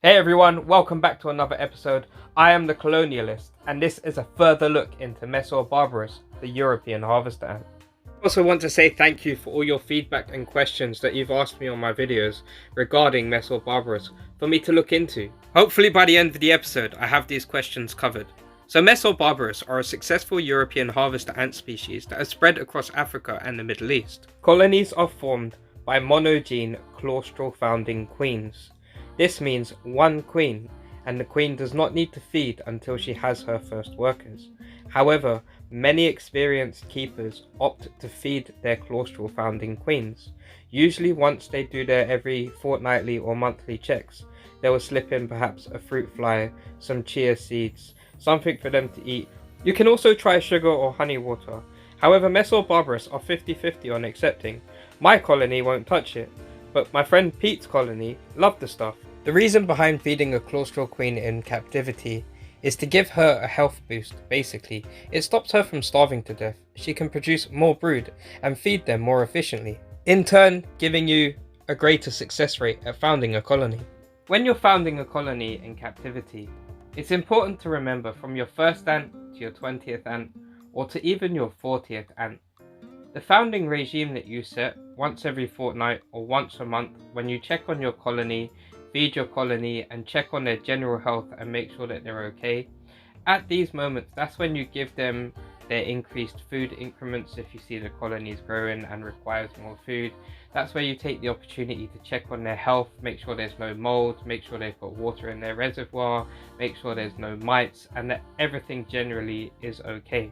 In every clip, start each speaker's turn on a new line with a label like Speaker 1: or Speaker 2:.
Speaker 1: Hey everyone, welcome back to another episode. I am the Colonialist, and this is a further look into Messor Barbarus, the European harvester ant. I also want to say thank you for all your feedback and questions that you've asked me on my videos regarding Messor Barbarus for me to look into. Hopefully by the end of the episode I have these questions covered. So Messor Barbarus are a successful European harvester ant species that has spread across Africa and the Middle East. Colonies are formed by monogene claustral founding queens. This means one queen, and the queen does not need to feed until she has her first workers. However, many experienced keepers opt to feed their claustral founding queens. Usually once they do their every fortnightly or monthly checks, they will slip in perhaps a fruit fly, some chia seeds, something for them to eat. You can also try sugar or honey water. However, Messor Barbarus are 50-50 on accepting. My colony won't touch it, but my friend Pete's colony loved the stuff. The reason behind feeding a claustral queen in captivity is to give her a health boost, basically. It stops her from starving to death. She can produce more brood and feed them more efficiently, in turn giving you a greater success rate at founding a colony. When you're founding a colony in captivity, it's important to remember from your first ant to your 20th ant, or to even your 40th ant. The founding regime that you set once every fortnight or once a month, when you check on your colony, feed your colony and check on their general health and make sure that they're okay. At these moments, that's when you give them their increased food increments if you see the colony is growing and requires more food. That's where you take the opportunity to check on their health, make sure there's no mold, make sure they've got water in their reservoir, make sure there's no mites, and that everything generally is okay.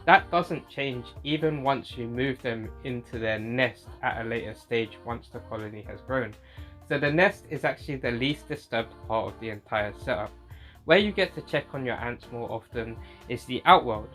Speaker 1: That doesn't change even once you move them into their nest at a later stage once the colony has grown. So the nest is actually the least disturbed part of the entire setup. Where you get to check on your ants more often is the outworld.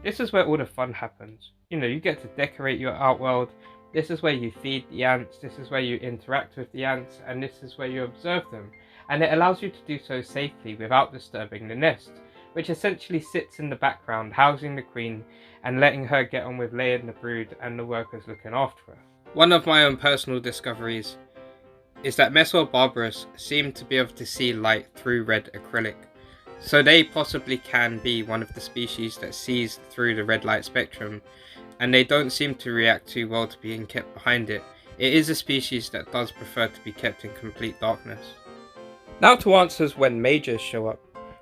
Speaker 1: This is where all the fun happens. You get to decorate your outworld. This is where you feed the ants, this is where you interact with the ants, and this is where you observe them. And it allows you to do so safely without disturbing the nest, which essentially sits in the background, housing the queen and letting her get on with laying the brood and the workers looking after her. One of my own personal discoveries is that Messor Barbarus seem to be able to see light through red acrylic. So they possibly can be one of the species that sees through the red light spectrum, and they don't seem to react too well to being kept behind it. It is a species that does prefer to be kept in complete darkness. Now to answers when majors show up.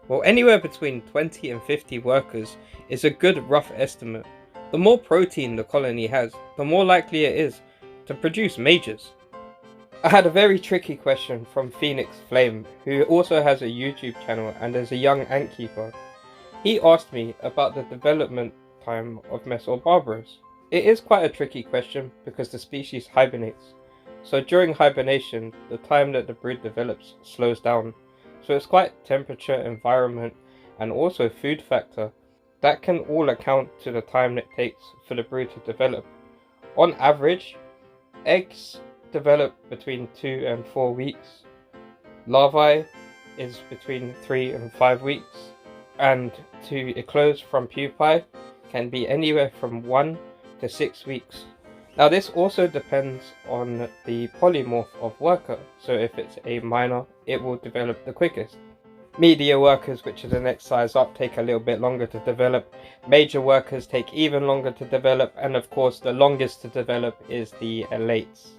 Speaker 1: Well, anywhere between 20 and 50 workers is a good rough estimate. The more protein the colony has, the more likely it is to produce majors. I had a very tricky question from Phoenix Flame, who also has a YouTube channel and is a young ant keeper. He asked me about the development time of Messor Barbarus. It is quite a tricky question because the species hibernates. So during hibernation, the time that the brood develops slows down. So it's quite temperature, environment, and also food factor that can all account to the time it takes for the brood to develop. On average, eggs develop between 2 and 4 weeks. Larvae is between 3 and 5 weeks, and to eclose from pupae can be anywhere from 1 to 6 weeks. Now this also depends on the polymorph of worker, so if it's a minor, it will develop the quickest. Media workers, which is the next size up, take a little bit longer to develop. Major workers take even longer to develop, and of course the longest to develop is the elates.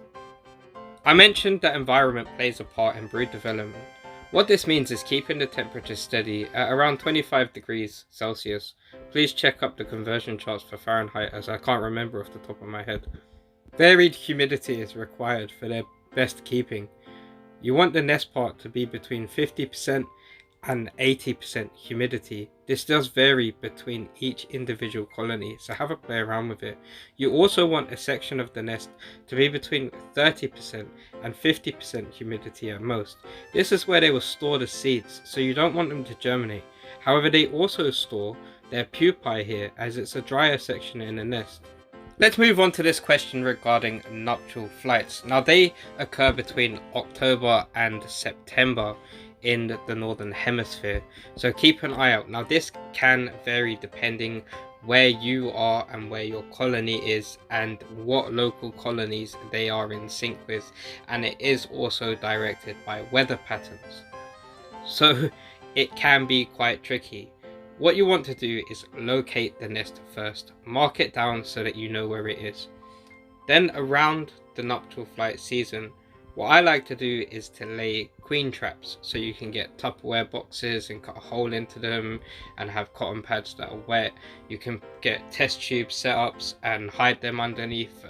Speaker 1: I mentioned that environment plays a part in brood development. What this means is keeping the temperature steady at around 25 degrees Celsius. Please check up the conversion charts for Fahrenheit, as I can't remember off the top of my head. Varied humidity is required for their best keeping. You want the nest part to be between 50% and 80% humidity. This does vary between each individual colony, so have a play around with it. You also want a section of the nest to be between 30% and 50% humidity at most. This is where they will store the seeds, so you don't want them to germinate. However, they also store their pupae here, as it's a drier section in the nest. Let's move on to this question regarding nuptial flights. Now they occur between October and September in the northern hemisphere, so keep an eye out. Now this can vary depending where you are and where your colony is and what local colonies they are in sync with, and it is also directed by weather patterns. So it can be quite tricky. What you want to do is locate the nest first, mark it down so that you know where it is. Then around the nuptial flight season, what I like to do is to lay queen traps, so you can get Tupperware boxes and cut a hole into them and have cotton pads that are wet. You can get test tube setups and hide them underneath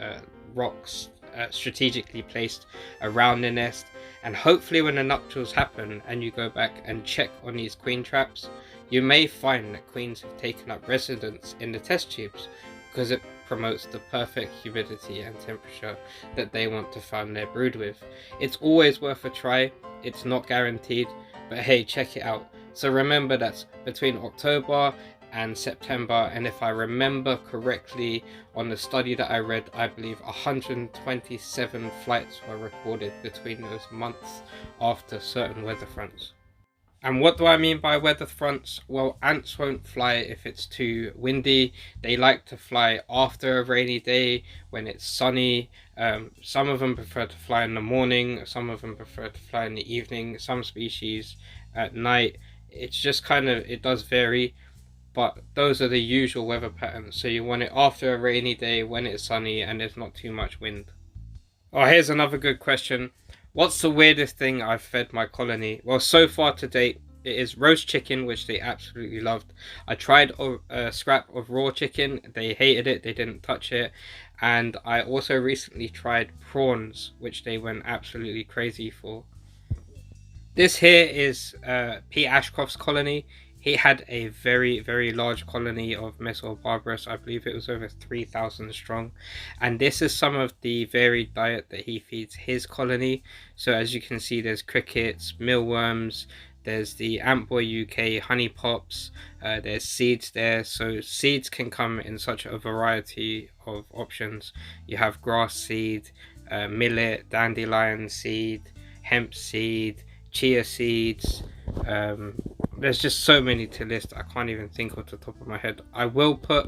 Speaker 1: rocks strategically placed around the nest. And hopefully when the nuptials happen and you go back and check on these queen traps, you may find that queens have taken up residence in the test tubes, because it promotes the perfect humidity and temperature that they want to farm their brood with. It's always worth a try. It's not guaranteed, but hey, check it out. So remember, that's between October and September, and if I remember correctly, on the study that I read, I believe 127 flights were recorded between those months after certain weather fronts. And what do I mean by weather fronts? Well, ants won't fly if it's too windy. They like to fly after a rainy day when it's sunny. Some of them prefer to fly in the morning. Some of them prefer to fly in the evening. Some species at night. It's just kind of, it does vary. But those are the usual weather patterns. So you want it after a rainy day when it's sunny and there's not too much wind. Oh, here's another good question. What's the weirdest thing I've fed my colony? Well, so far to date, it is roast chicken, which they absolutely loved. I tried a scrap of raw chicken. They hated it. They didn't touch it. And I also recently tried prawns, which they went absolutely crazy for. This here is P. Ashcroft's colony. He had a very, very large colony of Messor Barbarus. I believe it was over 3,000 strong. And this is some of the varied diet that he feeds his colony. So as you can see, there's crickets, mealworms, there's the Antboy UK honey pops, there's seeds there. So seeds can come in such a variety of options. You have grass seed, millet, dandelion seed, hemp seed, chia seeds. There's just so many to list. I can't even think off the top of my head. I will put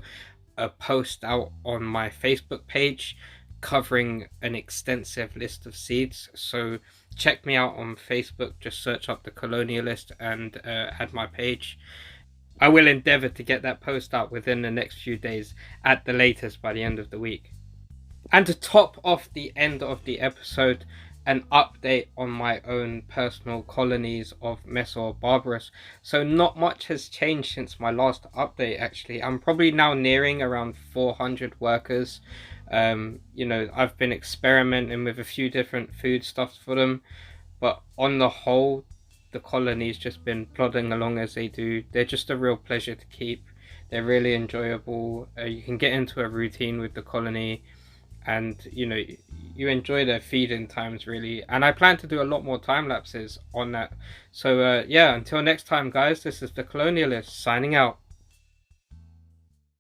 Speaker 1: a post out on my Facebook page covering an extensive list of seeds. So check me out on Facebook. Just search up the Colonialist and add my page. I will endeavour to get that post out within the next few days, at the latest by the end of the week. And to top off the end of the episode, an update on my own personal colonies of Messor Barbarus. So not much has changed since my last update, actually. I'm probably now nearing around 400 workers. I've been experimenting with a few different foodstuffs for them, but on the whole, the colony's just been plodding along as they do. They're just a real pleasure to keep. They're really enjoyable. You can get into a routine with the colony, and you enjoy their feeding times, really. And I plan to do a lot more time lapses on that. So yeah, until next time, guys, this is the Colonialist signing out.